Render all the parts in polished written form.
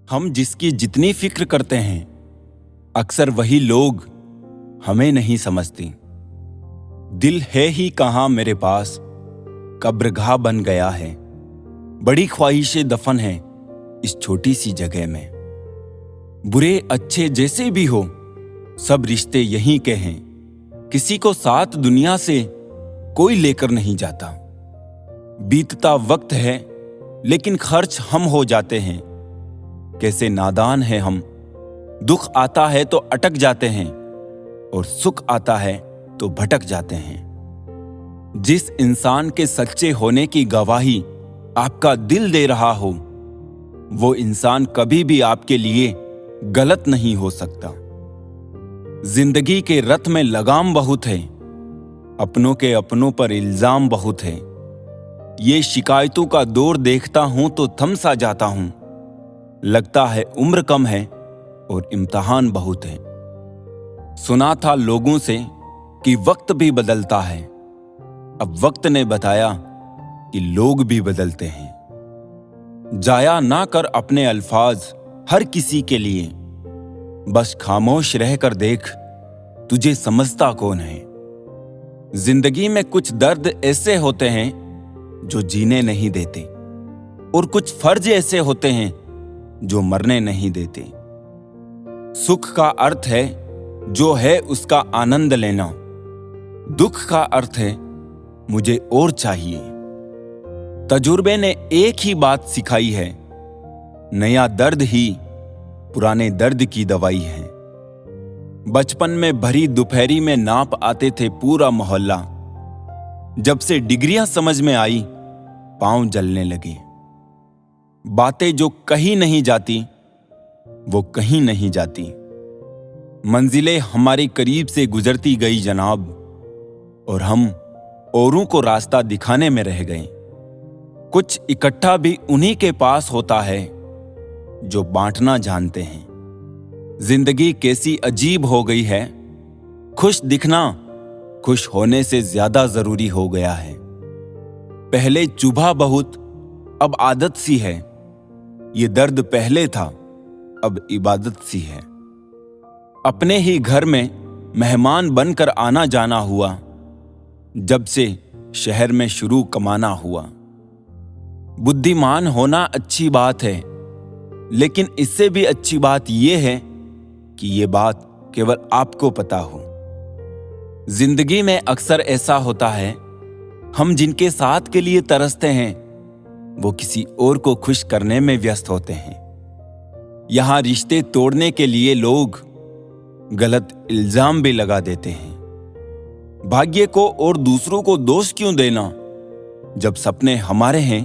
हम जिसकी जितनी फिक्र करते हैं, अक्सर वही लोग हमें नहीं समझती। दिल है ही कहाँ मेरे पास, कब्रगाह बन गया है। बड़ी ख्वाहिशें दफन है इस छोटी सी जगह में। बुरे अच्छे जैसे भी हो, सब रिश्ते यहीं के हैं। किसी को साथ दुनिया से कोई लेकर नहीं जाता। बीतता वक्त है लेकिन खर्च हम हो जाते हैं। कैसे नादान हैं हम, दुख आता है तो अटक जाते हैं और सुख आता है तो भटक जाते हैं। जिस इंसान के सच्चे होने की गवाही आपका दिल दे रहा हो, वो इंसान कभी भी आपके लिए गलत नहीं हो सकता। जिंदगी के रथ में लगाम बहुत है, अपनों के अपनों पर इल्जाम बहुत है। ये शिकायतों का दौर देखता हूं तो थम सा जाता हूं। लगता है उम्र कम है और इम्तिहान बहुत है। सुना था लोगों से कि वक्त भी बदलता है, अब वक्त ने बताया कि लोग भी बदलते हैं। जाया ना कर अपने अल्फाज हर किसी के लिए, बस खामोश रहकर देख तुझे समझता कौन है। जिंदगी में कुछ दर्द ऐसे होते हैं जो जीने नहीं देते, और कुछ फर्ज ऐसे होते हैं जो मरने नहीं देते। सुख का अर्थ है जो है उसका आनंद लेना, दुख का अर्थ है मुझे और चाहिए। तजुर्बे ने एक ही बात सिखाई है, नया दर्द ही पुराने दर्द की दवाई है। बचपन में भरी दोपहरी में नाप आते थे पूरा मोहल्ला। जब से डिग्रियां समझ में आई, पांव जलने लगे। बातें जो कहीं नहीं जाती वो कहीं नहीं जाती। मंजिलें हमारे करीब से गुजरती गई जनाब, और हम औरों को रास्ता दिखाने में रह गए। कुछ इकट्ठा भी उन्हीं के पास होता है जो बांटना जानते हैं। जिंदगी कैसी अजीब हो गई है, खुश दिखना खुश होने से ज्यादा जरूरी हो गया है। पहले चुभा बहुत, अब आदत सी है। ये दर्द पहले था, अब इबादत सी है। अपने ही घर में मेहमान बनकर आना जाना हुआ, जब से शहर में शुरू कमाना हुआ। बुद्धिमान होना अच्छी बात है, लेकिन इससे भी अच्छी बात यह है कि ये बात केवल आपको पता हो। जिंदगी में अक्सर ऐसा होता है, हम जिनके साथ के लिए तरसते हैं वो किसी और को खुश करने में व्यस्त होते हैं। यहां रिश्ते तोड़ने के लिए लोग गलत इल्जाम भी लगा देते हैं। भाग्य को और दूसरों को दोष क्यों देना? जब सपने हमारे हैं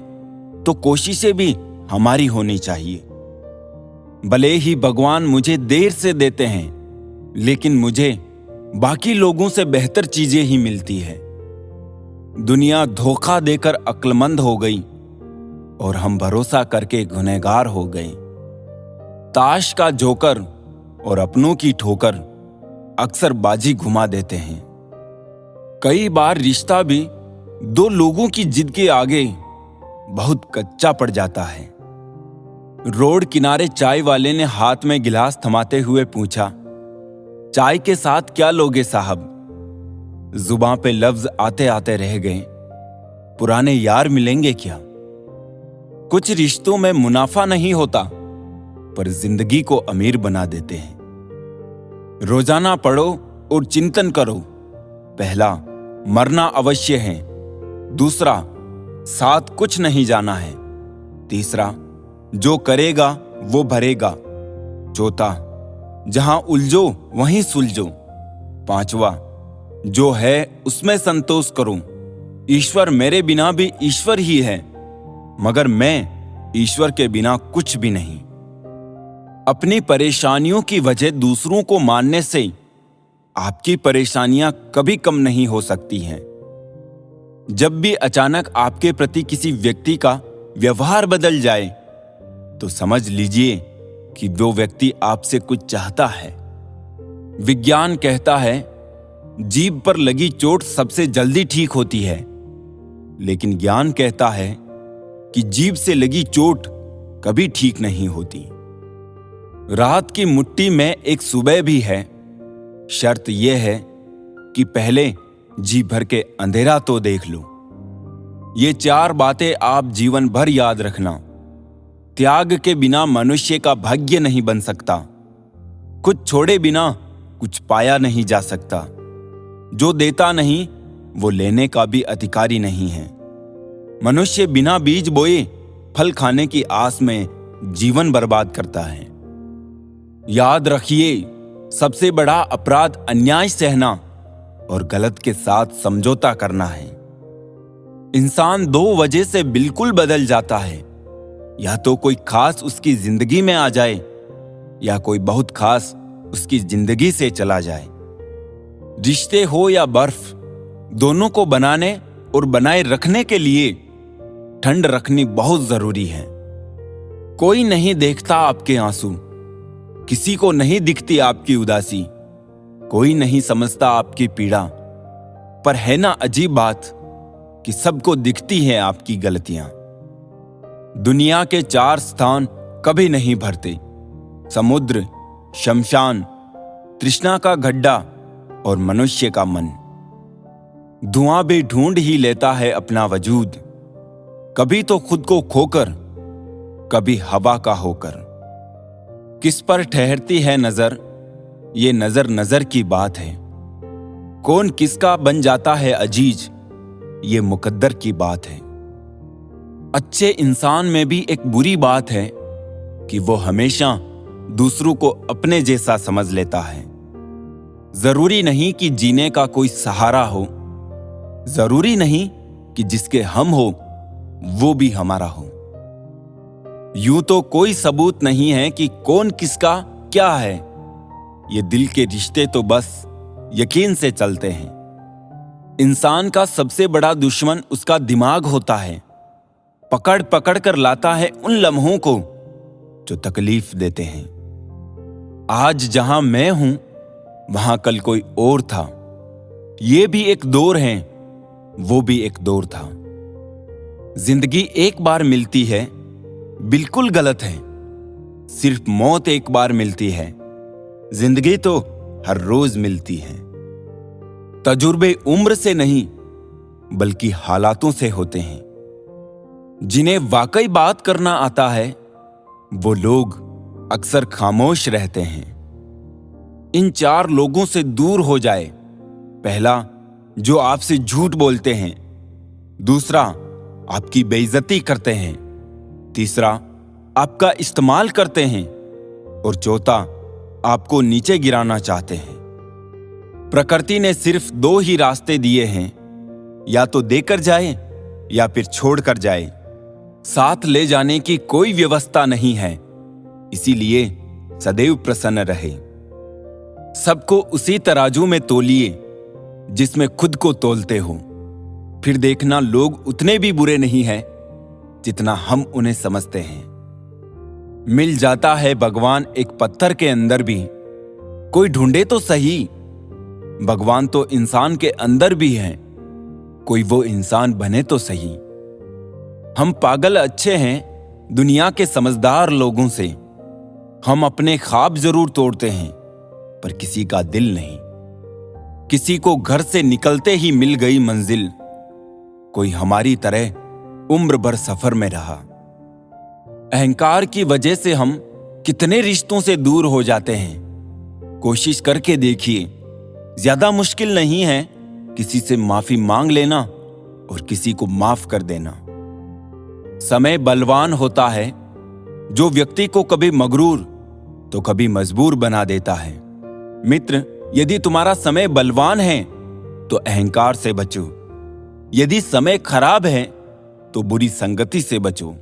तो कोशिशें भी हमारी होनी चाहिए। भले ही भगवान मुझे देर से देते हैं, लेकिन मुझे बाकी लोगों से बेहतर चीजें ही मिलती है। दुनिया धोखा देकर अक्लमंद हो गई और हम भरोसा करके गुनहगार हो गए। ताश का जोकर और अपनों की ठोकर अक्सर बाजी घुमा देते हैं। कई बार रिश्ता भी दो लोगों की जिद के आगे बहुत कच्चा पड़ जाता है। रोड किनारे चाय वाले ने हाथ में गिलास थमाते हुए पूछा, चाय के साथ क्या लोगे साहब? जुबान पे लफ्ज आते आते रह गए, पुराने यार मिलेंगे क्या? कुछ रिश्तों में मुनाफा नहीं होता, पर जिंदगी को अमीर बना देते हैं। रोजाना पढ़ो और चिंतन करो। पहला, मरना अवश्य है। दूसरा, साथ कुछ नहीं जाना है। तीसरा, जो करेगा वो भरेगा। चौथा, जहां उलझो वहीं सुलझो। पांचवा, जो है उसमें संतोष करो। ईश्वर मेरे बिना भी ईश्वर ही है, मगर मैं ईश्वर के बिना कुछ भी नहीं। अपनी परेशानियों की वजह दूसरों को मानने से आपकी परेशानियां कभी कम नहीं हो सकती हैं। जब भी अचानक आपके प्रति किसी व्यक्ति का व्यवहार बदल जाए, तो समझ लीजिए कि वो व्यक्ति आपसे कुछ चाहता है। विज्ञान कहता है, जीभ पर लगी चोट सबसे जल्दी ठीक होती है, लेकिन ज्ञान कहता है कि जीभ से लगी चोट कभी ठीक नहीं होती। रात की मुट्ठी में एक सुबह भी है। शर्त यह है कि पहले जी भर के अंधेरा तो देख लो। ये 4 बातें आप जीवन भर याद रखना। त्याग के बिना मनुष्य का भाग्य नहीं बन सकता। कुछ छोड़े बिना कुछ पाया नहीं जा सकता। जो देता नहीं वो लेने का भी अधिकारी नहीं है। मनुष्य बिना बीज बोए फल खाने की आस में जीवन बर्बाद करता है। याद रखिए, सबसे बड़ा अपराध अन्याय सहना और गलत के साथ समझौता करना है। इंसान 2 वजह से बिल्कुल बदल जाता है। या तो कोई खास उसकी जिंदगी में आ जाए या कोई बहुत खास उसकी जिंदगी से चला जाए। रिश्ते हो या बर्फ, दोनों को बनाने और बनाए रखने के लिए ठंड रखनी बहुत जरूरी है। कोई नहीं देखता आपके आंसू, किसी को नहीं दिखती आपकी उदासी, कोई नहीं समझता आपकी पीड़ा। पर है ना अजीब बात कि सबको दिखती है आपकी गलतियां। दुनिया के 4 स्थान कभी नहीं भरते: समुद्र, शमशान, तृष्णा का गड्ढा और मनुष्य का मन। धुआं भी ढूंढ ही लेता है अपना वजूद, कभी तो खुद को खोकर, कभी हवा का होकर। किस पर ठहरती है नजर, ये नजर नजर की बात है। कौन किसका बन जाता है अजीज, ये मुकद्दर की बात है। अच्छे इंसान में भी एक बुरी बात है कि वो हमेशा दूसरों को अपने जैसा समझ लेता है। जरूरी नहीं कि जीने का कोई सहारा हो, जरूरी नहीं कि जिसके हम हो वो भी हमारा हो। यूं तो कोई सबूत नहीं है कि कौन किसका क्या है। ये दिल के रिश्ते तो बस यकीन से चलते हैं। इंसान का सबसे बड़ा दुश्मन उसका दिमाग होता है। पकड़ पकड़ कर लाता है उन लम्हों को जो तकलीफ देते हैं। आज जहां मैं हूं वहां कल कोई और था। ये भी एक दौर है, वो भी एक दौर था। जिंदगी एक बार मिलती है, बिल्कुल गलत है। सिर्फ मौत एक बार मिलती है, जिंदगी तो हर रोज मिलती है। तजुर्बे उम्र से नहीं बल्कि हालातों से होते हैं। जिन्हें वाकई बात करना आता है वो लोग अक्सर खामोश रहते हैं। इन 4 लोगों से दूर हो जाए। पहला, जो आपसे झूठ बोलते हैं। दूसरा, आपकी बेइज्जती करते हैं। तीसरा, आपका इस्तेमाल करते हैं। और चौथा, आपको नीचे गिराना चाहते हैं। प्रकृति ने सिर्फ 2 ही रास्ते दिए हैं, या तो देकर जाए या फिर छोड़कर जाए। साथ ले जाने की कोई व्यवस्था नहीं है। इसीलिए सदैव प्रसन्न रहे। सबको उसी तराजू में तोलिए जिसमें खुद को तोलते हो। फिर देखना लोग उतने भी बुरे नहीं हैं जितना हम उन्हें समझते हैं। मिल जाता है भगवान एक पत्थर के अंदर भी। कोई ढूंढे तो सही, भगवान तो इंसान के अंदर भी है। कोई वो इंसान बने तो सही। हम पागल अच्छे हैं दुनिया के समझदार लोगों से। हम अपने ख्वाब जरूर तोड़ते हैं पर किसी का दिल नहीं। किसी को घर से निकलते ही मिल गई मंजिल। कोई हमारी तरह उम्र भर सफर में रहा। अहंकार की वजह से हम कितने रिश्तों से दूर हो जाते हैं। कोशिश करके देखिए, ज्यादा मुश्किल नहीं है किसी से माफी मांग लेना और किसी को माफ कर देना। समय बलवान होता है जो व्यक्ति को कभी मगरूर तो कभी मजबूर बना देता है। मित्र, यदि तुम्हारा समय बलवान है तो अहंकार से बचो। यदि समय खराब है तो बुरी संगति से बचो।